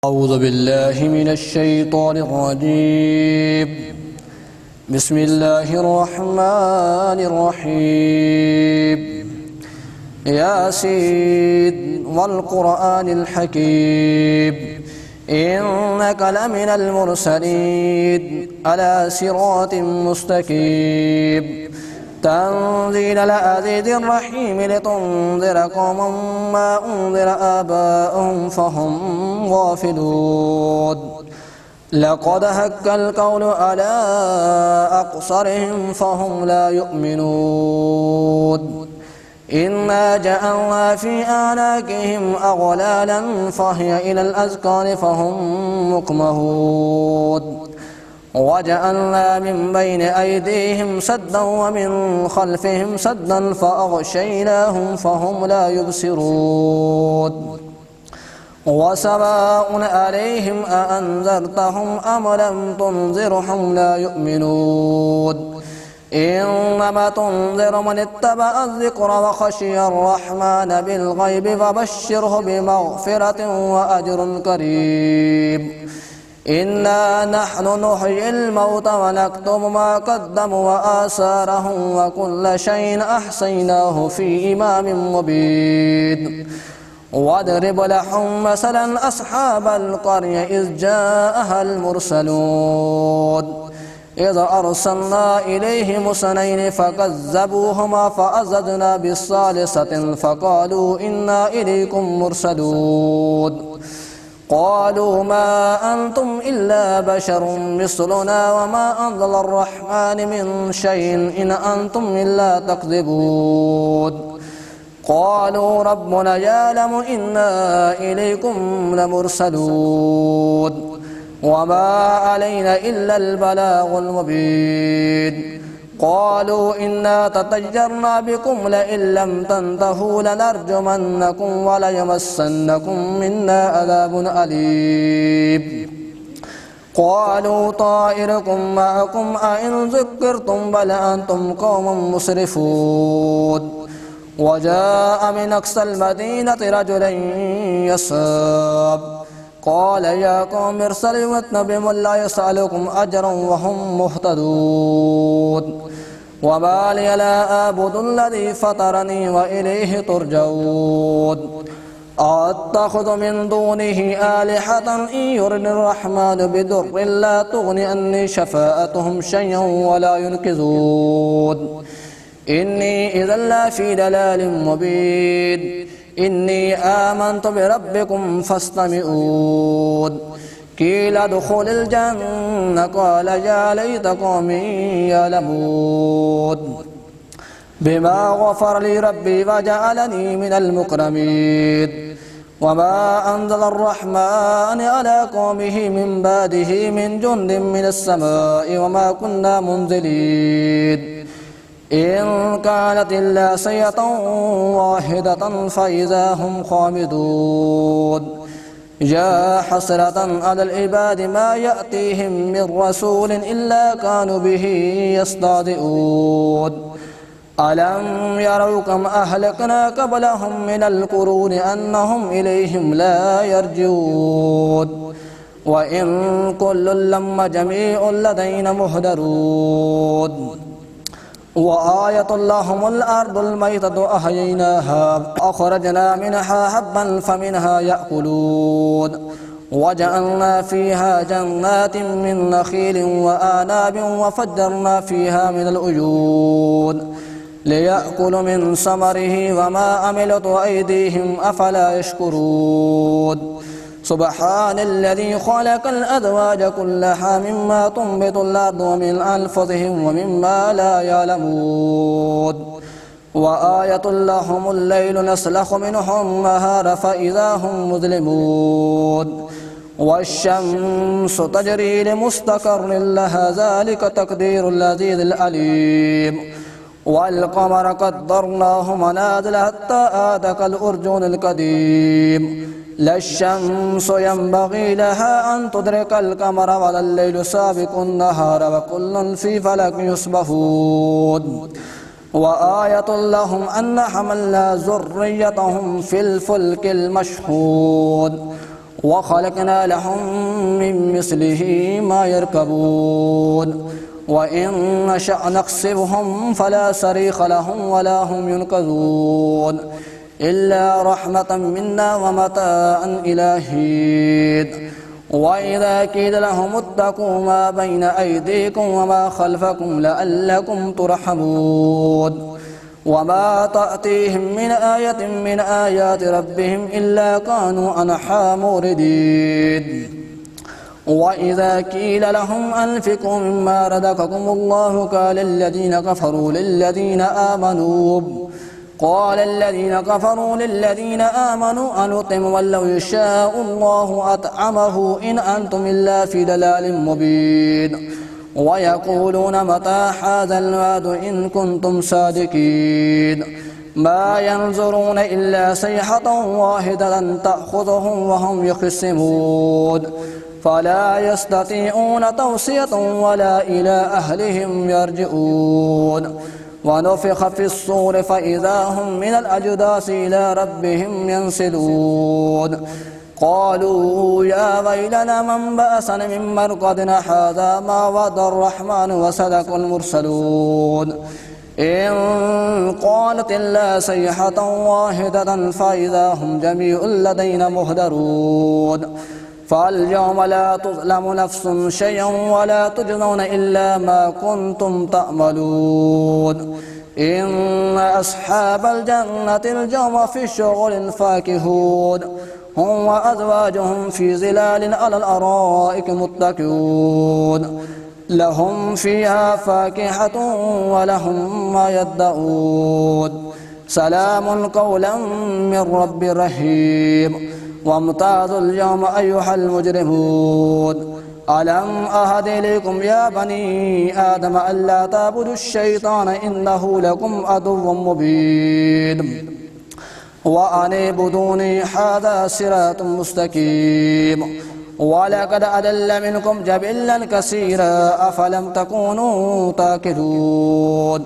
أعوذ بالله من الشيطان الرجيم. بسم الله الرحمن الرحيم. ياسين والقرآن الحكيم إنك لمن المرسلين على صراط مستقيم تنزيل العزيز الرحيم لتنذر قوما ما أنذر آباؤهم فهم غافلون. لقد حق القول على أقصرهم فهم لا يؤمنون. إنا جعلنا في أعناقهم أغلالا فهي إلى الأذقان فهم مقمحون. وجعلنا من بين أيديهم سدا ومن خلفهم سدا فأغشيناهم فهم لا يبصرون. وسواء عليهم أأنذرتهم أم لم تنذرهم لا يؤمنون. إنما تنذر من اتبع الذكر وخشي الرحمن بالغيب فبشره بمغفرة وأجر كريم. إنا نحن نحيي الموتى ونكتب ما قدموا وآثارهم وكل شيء أحصيناه في إمام مبين. واضرب لهم مثلا أصحاب القرية إذ جاءها المرسلون إذ أرسلنا إليهم اثنين فكذبوهما فأزدنا بالثالثة فقالوا إنا إليكم مرسلون. قالوا ما أنتم إلا بشر مثلنا وما أنزل الرحمن من شيء إن أنتم إلا تكذبون. قالوا ربنا يعلم إنا إليكم لمرسلون وما علينا إلا البلاغ المبين. قالوا إنا تطيرنا بكم لئن لم تنتهوا لنرجمنكم وليمسنكم منا عذاب أليم. قالوا طائركم معكم أئن ذكرتم بل أنتم قوم مسرفون. وجاء من أقصى المدينة رجل يسعى قال يا قوم ارسلوا واتبعوا لا يسألكم أجرا وهم مهتدون. وما لي لا أعبد الذي فطرني وإليه ترجعون. أتخذ من دونه آلهة إن يرد الرحمن بضر لا تغن عني شفاعتهم شيئا ولا ينقذون. إني إذا لفي ضلال مبين. إني آمنت بربكم فاستمعون. قيل ادخل الجنة قال يا ليت قومي يعلمون. بما غفر لي ربي وجعلني من المكرمين. وما أنزل الرحمن على قومه من بعده من جند من السماء وما كنا منزلين. إن كانت إلا صيحة واحدة فإذا هم خامدون. يا حسرة على العباد ما يأتيهم من رسول إلا كانوا به يستهزئون. ألم يروا كم أهلكنا قبلهم من القرون أنهم إليهم لا يرجعون. وإن كل لما جميع لدينا مهدرون. وآية لهم الأرض الميتة أحييناها أخرجنا منها حبا فمنها يأكلون. وجعلنا فيها جنات من نخيل وأعناب وفجرنا فيها من العيون ليأكلوا من ثمره وما عملت أيديهم أفلا يشكرون. سبحان الذي خلق الأزواج كلها مما تنبت الأرض ومن أنفسهم ومما لا يعلمون. وآية لهم الليل نسلخ منه النهار فإذا هم مظلمون. والشمس تجري لمستقر لها ذلك تقدير العزيز العليم. والقمر قدرناه منازل حتى عاد كالأرجون القديم. لا الشمس ينبغي لها أن تدرك القمر ولا الليل سابق النهار وكل في فلك يسبحون. وآية لهم أن حملنا ذريتهم في الفلك المشحون وخلقنا لهم من مثله ما يركبون وإن نشأ نقصبهم فلا صريخ لهم ولا هم ينقذون إلا رحمة منا ومتاعا إلى حين وإذا قيل لهم اتقوا ما بين أيديكم وما خلفكم لعلكم ترحمون وما تأتيهم من آية من آيات ربهم إلا كانوا عنها معرضين وإذا قيل لهم أنفقوا مما رزقكم الله قال الذين كفروا للذين آمنوا أنطعم من لو يشاء الله أطعمه إن أنتم إلا في ضلال مبين ويقولون متى هذا الوعد إن كنتم صادقين ما ينظرون إلا صيحة واحدة تأخذهم وهم يخصمون فلا يستطيعون توصية ولا إلى أهلهم يرجعون ونفخ في الصور فإذا هم من الأجداث إلى ربهم ينسلون قالوا يا ويلنا من بأسنا من مرقدنا هذا ما وعد الرحمن وصدق المرسلون إن قالت إلا صيحة واحدة فإذا هم جميع لدينا مهدرون فاليوم لا تظلم نفس شيئا ولا تجزون إلا ما كنتم تعملون إن أصحاب الجنة اليوم في شغل فاكهون هم وأزواجهم في ظلال على الأرائك متكئون لهم فيها فاكهة ولهم ما يدعون سلام قولا من رب رحيم وامتازوا اليوم أيها المجرمون ألم أهد إليكم يا بني آدم ألا تعبدوا الشيطان إنه لكم عدو مبين وأن اعبدوني هذا صراط مستقيم ولقد أضل منكم جبلا كثيرا أفلم تكونوا تعقلون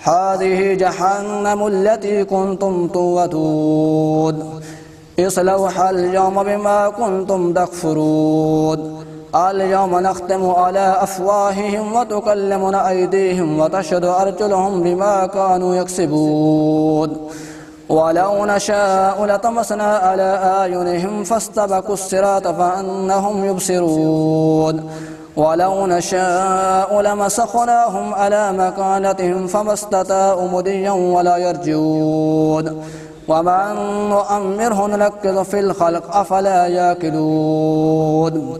هذه جهنم التي كنتم توعدون اصلوها اليوم بما كنتم تكفرون اليوم نختم على أفواههم وتكلمنا أيديهم وتشهد أرجلهم بما كانوا يكسبون ولو نشاء لطمسنا على أعينهم فاستبقوا الصراط فأنهم يبصرون ولو نشاء لمسخناهم على مكانتهم فما استطاعوا مضيا ولا يرجعون ومن نؤمره ننكث في الخلق أفلا يأكلون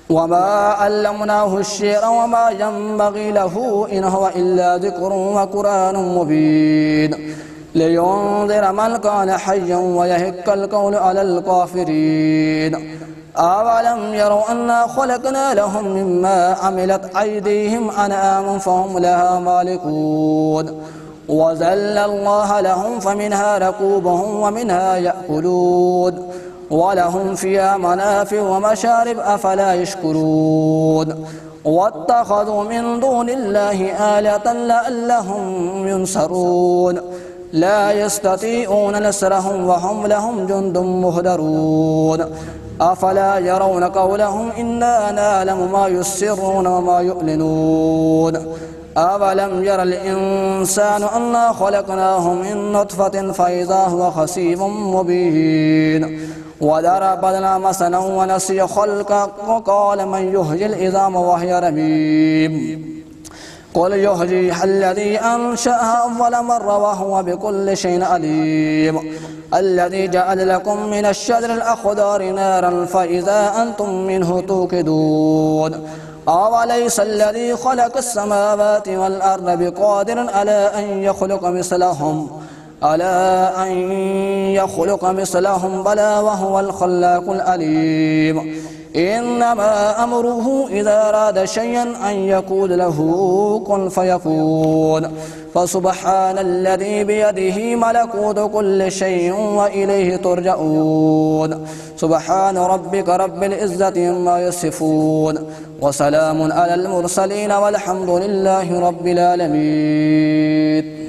وما علمناه الشعر وما ينبغي له إن هو إلا ذكر وقرآن مبين لينذر من كان حيا ويهك القول على الكافرين أولم يروا أنا خلقنا لهم مما عملت أيديهم أنعاما فهم لها مالكون وذل الله لهم فمنها ركوبهم ومنها يأكلون ولهم فيها منافع ومشارب أفلا يشكرون واتخذوا من دون الله آلهة لعلهم ينصرون لا يستطيعون نصرهم وهم لهم جند مهدرون أفلا يرون قولهم إنا نعلم ما يسرون وما يعلنون أولم ير الإنسان أنا خلقناه من نطفة فإذا هو خصيم مبين وضرب لنا مثلا ونسي خلقه وقال من يحيي العظام وهي رميم قل يحييها الذي أنشأها أول مرة وهو بكل شيء عليم الذي جعل لكم من الشجر الأخضر نارا فإذا أنتم منه توقدون أوليس الذي خلق السماوات والأرض بقادر على أن يخلق مثلهم بلى وهو الخلاق العليم إنما أمره إذا أراد شيئا أن يقول له كن فيكون فسبحان الذي بيده ملكوت كل شيء وإليه ترجعون سبحان ربك رب العزة عما يصفون وسلام على المرسلين والحمد لله رب العالمين.